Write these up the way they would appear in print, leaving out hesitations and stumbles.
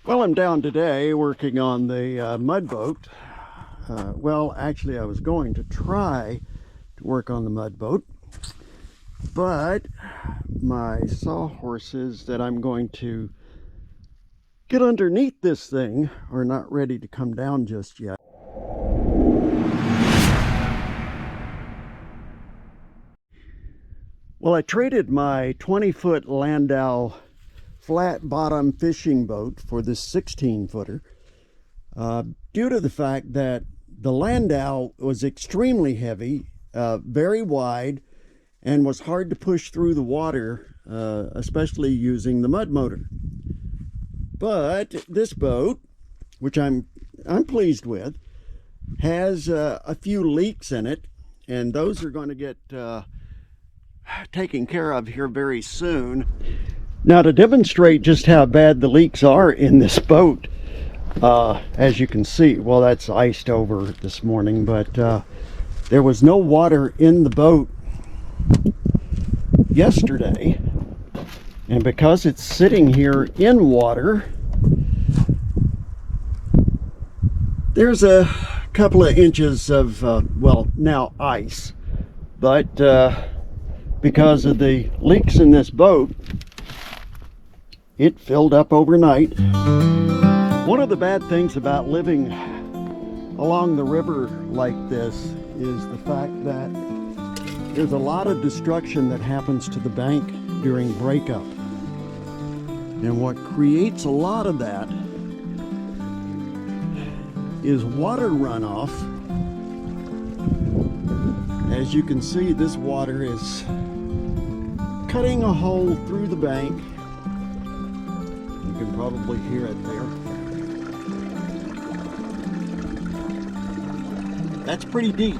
Well, I'm down today working on the mud boat. Well, actually, I was going to try to work on the mud boat, but my sawhorses that I'm going to get underneath this thing are not ready to come down just yet. Well, I traded my 20-foot Landau flat bottom fishing boat for this 16-footer due to the fact that the Landau was extremely heavy, very wide, and was hard to push through the water, especially using the mud motor. But this boat, which I'm pleased with, has a few leaks in it, and those are going to get taken care of here very soon. Now, to demonstrate just how bad the leaks are in this boat, as you can see, well, that's iced over this morning, but there was no water in the boat yesterday, and because it's sitting here in water, there's a couple of inches of, well, now ice, but because of the leaks in this boat, it filled up overnight. One of the bad things about living along the river like this is the fact that there's a lot of destruction that happens to the bank during breakup. And what creates a lot of that is water runoff. As you can see, this water is cutting a hole through the bank. You can probably hear it there. That's pretty deep.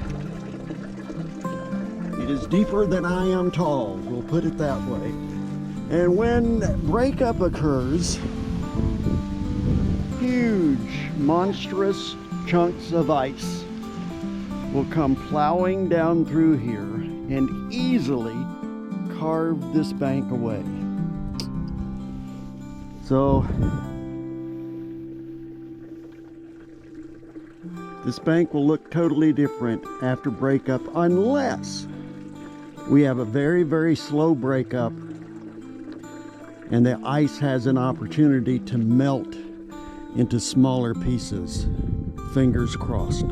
It is deeper than I am tall, we'll put it that way. And when breakup occurs, huge, monstrous chunks of ice will come plowing down through here and easily carve this bank away. So this bank will look totally different after breakup, unless we have a very, very slow breakup and the ice has an opportunity to melt into smaller pieces. Fingers crossed.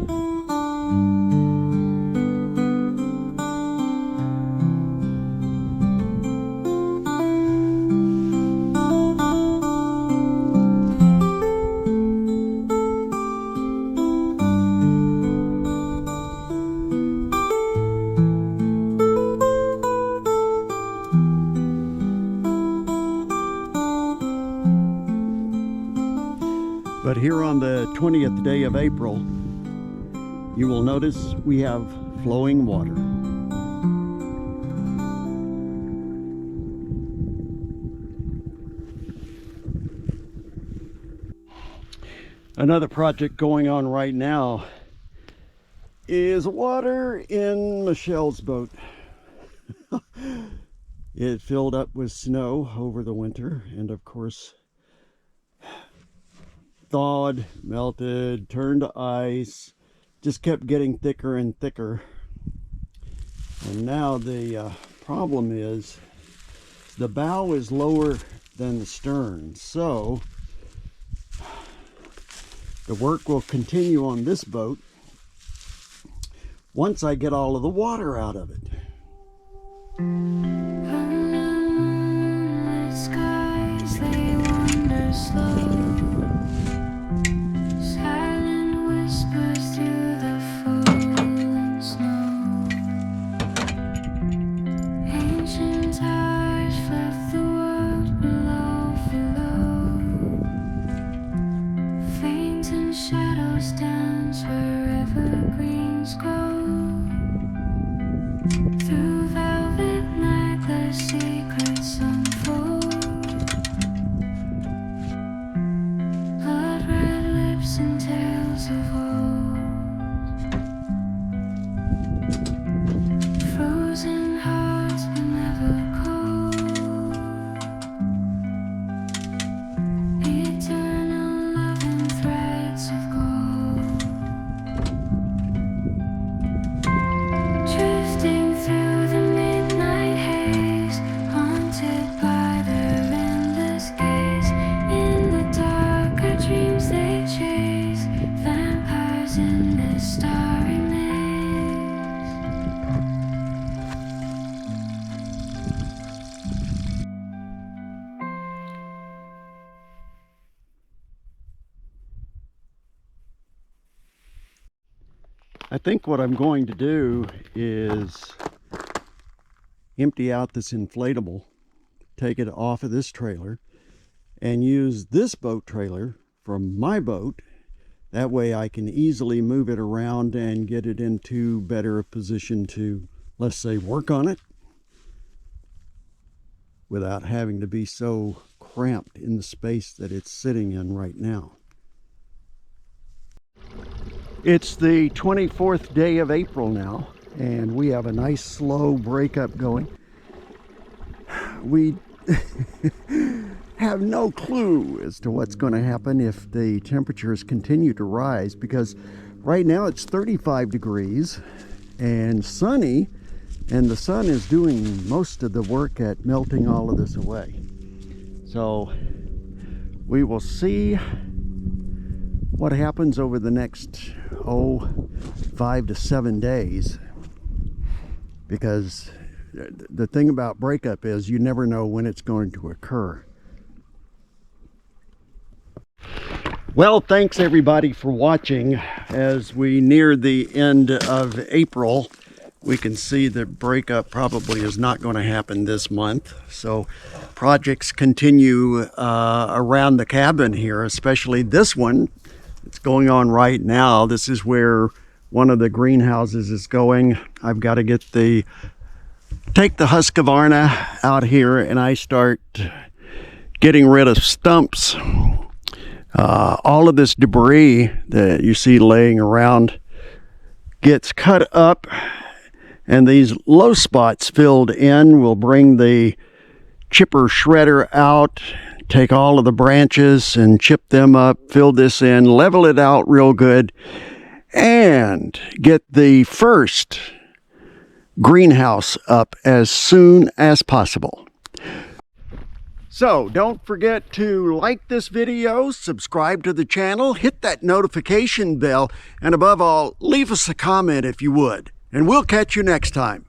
But here on the 20th day of April, you will notice we have flowing water. Another project going on right now is water in Michelle's boat. It filled up with snow over the winter, and of course thawed, melted, turned to ice, just kept getting thicker and thicker. And now the problem is the bow is lower than the stern, so the work will continue on this boat once I get all of the water out of it. Skies, they wander slow. Through velvet night, the secrets unfold. I think what I'm going to do is empty out this inflatable, take it off of this trailer, and use this boat trailer from my boat. That way I can easily move it around and get it into better position to, let's say, work on it without having to be so cramped in the space that it's sitting in right now. It's the 24th day of April now, and we have a nice slow breakup going. We have no clue as to what's going to happen if the temperatures continue to rise, because right now it's 35 degrees and sunny, and the sun is doing most of the work at melting all of this away. So we will see what happens over the next 5 to 7 days, because the thing about breakup is you never know when it's going to occur. Well, thanks everybody for watching. As we near the end of April, we can see that breakup probably is not going to happen this month. So projects continue around the cabin here, especially this one. It's going on right now. This is where one of the greenhouses is going. I've got to take the Husqvarna out here, and I start getting rid of stumps. All of this debris that you see laying around gets cut up, and these low spots filled in will bring the chipper shredder out, take all of the branches and chip them up, fill this in, level it out real good, and get the first greenhouse up as soon as possible. So don't forget to like this video, subscribe to the channel, hit that notification bell, and above all, leave us a comment if you would. And we'll catch you next time.